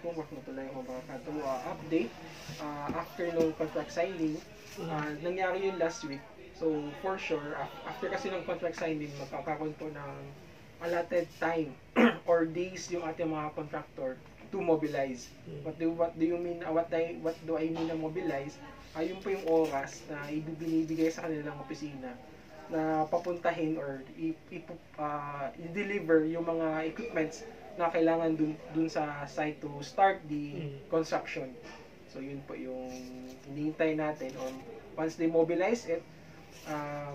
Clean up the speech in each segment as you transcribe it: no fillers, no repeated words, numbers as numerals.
Assalamualaikum warahmatullahi wabarakatuh. Update, after nung contract signing, nangyari yun last week. So, for sure, after kasi ng contract signing, magkakaroon po ng allotted time or days yung ating mga contractor to mobilize. What do you mean, what do I mean na mobilize? Ayun po yung oras na ibibigay sa kanilang opisina na papuntahin or i-deliver yung mga equipments na kailangan dun sa site to start the construction. So yun po yung hinihintay natin. Once they mobilize it,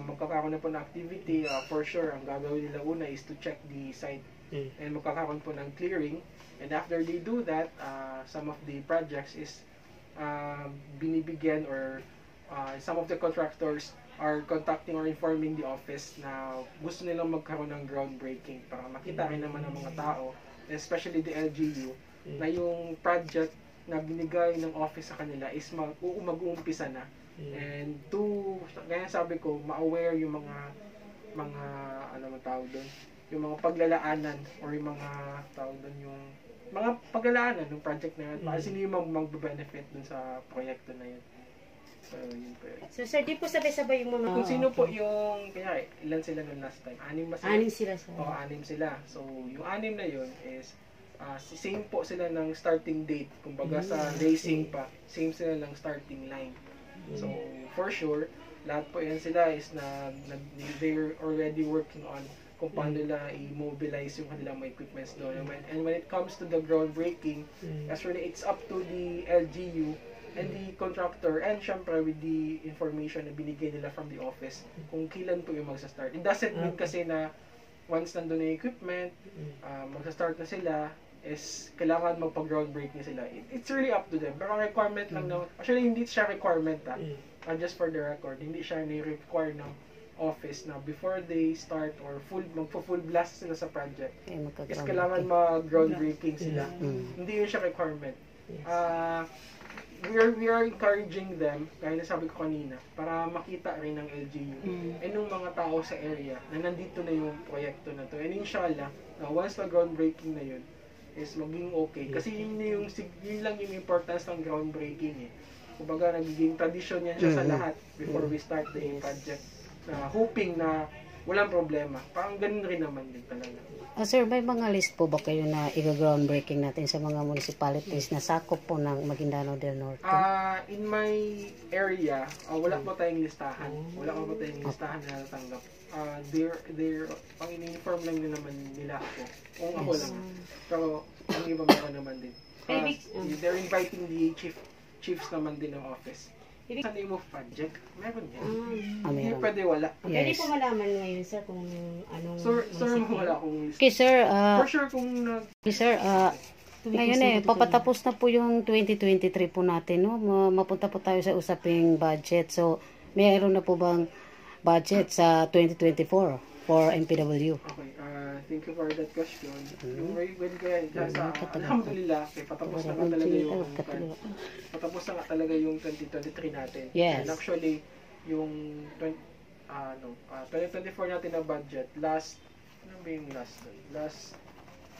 magkakaroon na po ng activity. For sure, ang gagawin nila una is to check the site and magkakaroon po ng clearing. And after they do that, some of the projects is binibigyan or some of the contractors are contacting or informing the office na gusto nilang magkaroon ng groundbreaking para makita rin naman ng mga tao, especially the LGU, na yung project na binigay ng office sa kanila is mag-uumpisa na. And kaya sabi ko, ma-aware yung mga ano man tawag doon, yung mga paglalaanan or yung mga tawag doon, yung mga paglalaanan ng project na yun, para sino yung mag-benefit dun sa proyekto na yun. So, yun po yun. So, sir, di po sabay-sabay yung mga... Kung sino po yung, kaya ilan sila nung last time? 6 ba sila? 6 sila, sir. Oo, 6 sila. So, yung 6 na yun is, same po sila ng starting date. Kumbaga sa racing pa, same sila ng starting line. So, for sure, lahat po yan sila is they're already working on kung paano nila i-mobilize yung kanilang mga equipments doon. And when it comes to the groundbreaking, actually, it's up to the LGU and the contractor, and syempre with the information na binigay nila from the office kung kailan po yung magsa-start. It doesn't mean kasi na once nandun na yung equipment, magsa-start na sila, is kailangan magpa-groundbreaking sila. It's really up to them. Pero requirement lang na, actually hindi siya requirement just for the record, hindi siya ni-require ng office na before they start or magpo-full blast sila sa project, is kailangan mag-groundbreaking sila. Hindi yun siya requirement. We are encouraging them, kaya nasabi ko kanina, para makita rin ng LGU and ng mga tao sa area na nandito na yung proyekto na to. And inshallah, once na groundbreaking na yun, is maging okay. Kasi yun lang yung importance ng groundbreaking eh. Kumbaga, nagiging tradition yan siya sa lahat before we start the project. Hoping na walang problema. Parang ganun rin naman din talaga. Sir, may mga list po ba kayo na i-groundbreaking natin sa mga municipalities na sakop po ng Maguindanao del Norte? In my area, wala po tayong listahan. Wala po tayong listahan na natanggap. Ang ini-inform lang din naman nila ako. Kung ako lang. Pero ang iba meron naman din. They're inviting the chiefs naman din ng office. Sa name of project, meron yan. Hindi pwede wala. Pwede po malaman ngayon, sir, kung anong... Sir, wala akong list. Okay, sir. For sure, kung... Sir, ngayon papatapos na po yung 2023 po natin, no? Mapunta po tayo sa usaping budget. So, mayroon na po bang budget sa 2024 for MPW? Okay, thank you for that question. Yung when kaya alhamdulillah, patapos na talaga yung 2023 natin. Yes. And actually, yung 2024 natin na budget, last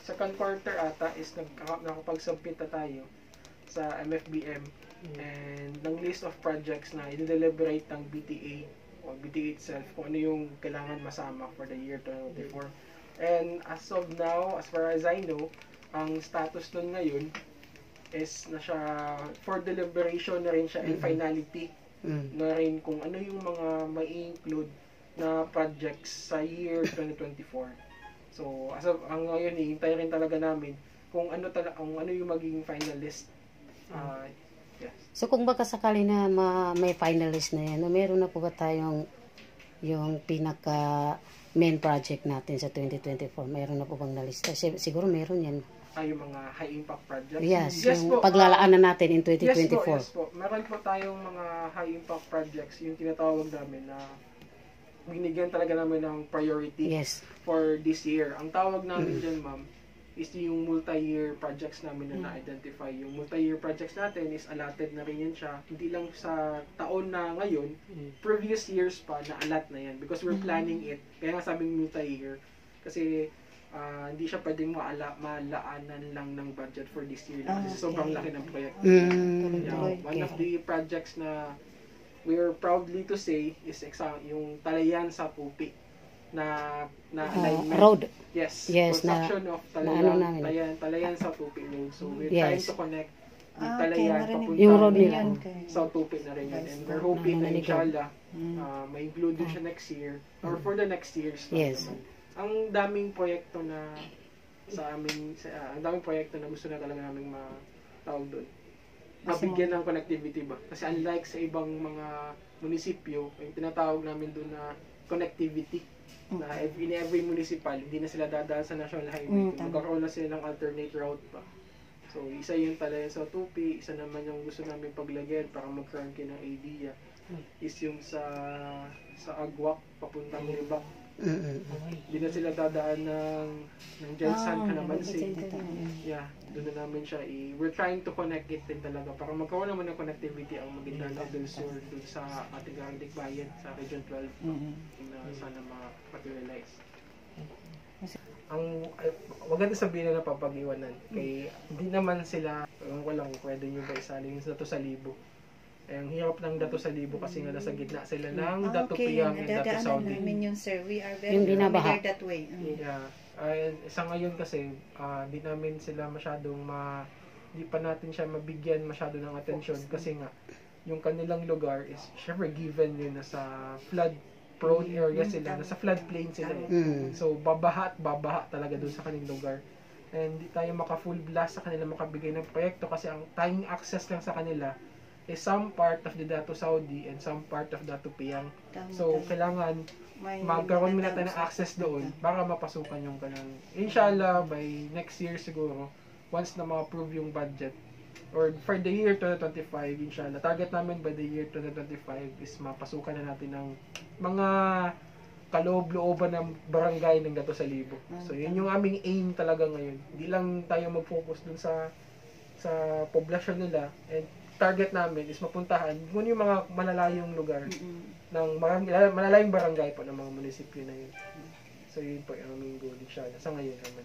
second quarter ata is nakapag-submit na tayo sa MFBM and ng list of projects na i-deliberate ng BTA o BTA itself kung ano yung kailangan masama for the year 2024. And as of now, as far as I know, ang status nun ngayon is na siya for deliberation na rin siya and finality na rin kung ano yung mga mai-include na projects sa year 2024. So, as of ang ngayon, hihintay rin talaga namin kung ano yung magiging finalist. Yes. So, kung baka sakali na may finalist na yan, meron na po ba tayong yung pinaka main project natin sa 2024? Meron na po bang nalista? Siguro meron yan. Yung mga high impact projects? Yes, yung paglalaanan natin in 2024. Yes po. Meron po tayong mga high impact projects, yung tinatawag namin na binigyan talaga namin ng priority for this year. Ang tawag namin dyan, ma'am, is yung multi-year projects namin na na-identify. Yung multi-year projects natin is allotted na rin yan siya. Hindi lang sa taon na ngayon, previous years pa na-allot na yan because we're planning it. Kaya nga sabing multi-year. Kasi hindi siya pwedeng malaanan lang ng budget for this year lang, kasi sobrang laki ng proyekto. One of the projects na we are proudly to say is yung Talayan sa Pupi na alignment. Road. Yes, Yes, construction of Talayan sa Pupi road. So we're trying to connect the Talayan papunta yung road nila. sa Pupi na rin yun. And we're hoping na inshallah may include din siya next year or for the next years. Yes. Ang daming proyekto na ang daming proyekto na gusto na talaga naming matawag doon. Mabigyan ng connectivity ba? Kasi unlike sa ibang mga munisipyo, yung tinatawag namin doon na connectivity, na in every municipal, hindi na sila dadaan sa national highway. Magkakaroon na sila ng alternate route pa. So, isa yung Talayan sa Tupi, isa naman yung gusto namin paglagyan para magkaroon kayo ng idea, is yung sa Agwak, papuntang Libak. Hindi na sila dadaan ng Jensan Calamansi. Yeah, doon na namin siya we're trying to connect it din talaga para magkaroon naman ng connectivity ang Maguindanao del Sur doon sa ating Bayan sa Region 12 na sana ma-materialize. Wag natin sabihin na napapag-iwanan kay hindi naman sila, walang pwede nyo ba isalin sa Dato Salibo. Ang hirap ng Dato Salibo kasi nga nasa gitna sila ng Dato Piang and Dato Saudi. Namin yun, sir. We are very Yung binabaha. familiar that way. Yeah. Sa ngayon kasi, di namin sila masyadong di pa natin siya mabigyan masyado ng atensyon kasi nga, yung kanilang lugar is, syempre given yun, nasa flood prone area sila, nasa floodplain sila. So, babaha talaga doon sa kanilang lugar. And di tayo maka-full blast sa kanila makabigay ng proyekto kasi ang tayong access lang sa kanila is some part of the Dato Saudi and some part of Dato Piang. So, kailangan magkaroon muna tayo ng access doon para mapasukan yung kanang. Inshallah, by next year siguro, once na ma-approve yung budget, or for the year 2025, inshallah, target namin by the year 2025 is mapasukan na natin ng mga kaloob-looban ng barangay ng Dato Salibo. So, yun yung aming aim talaga ngayon. Hindi lang tayo mag-focus dun sa poblasyon nila, and target namin is mapuntahan kung yung mga malalayong lugar ng malalayong barangay po ng mga munisipyo na yun. So, yun po yung aming goal, inshallah, sa ngayon naman.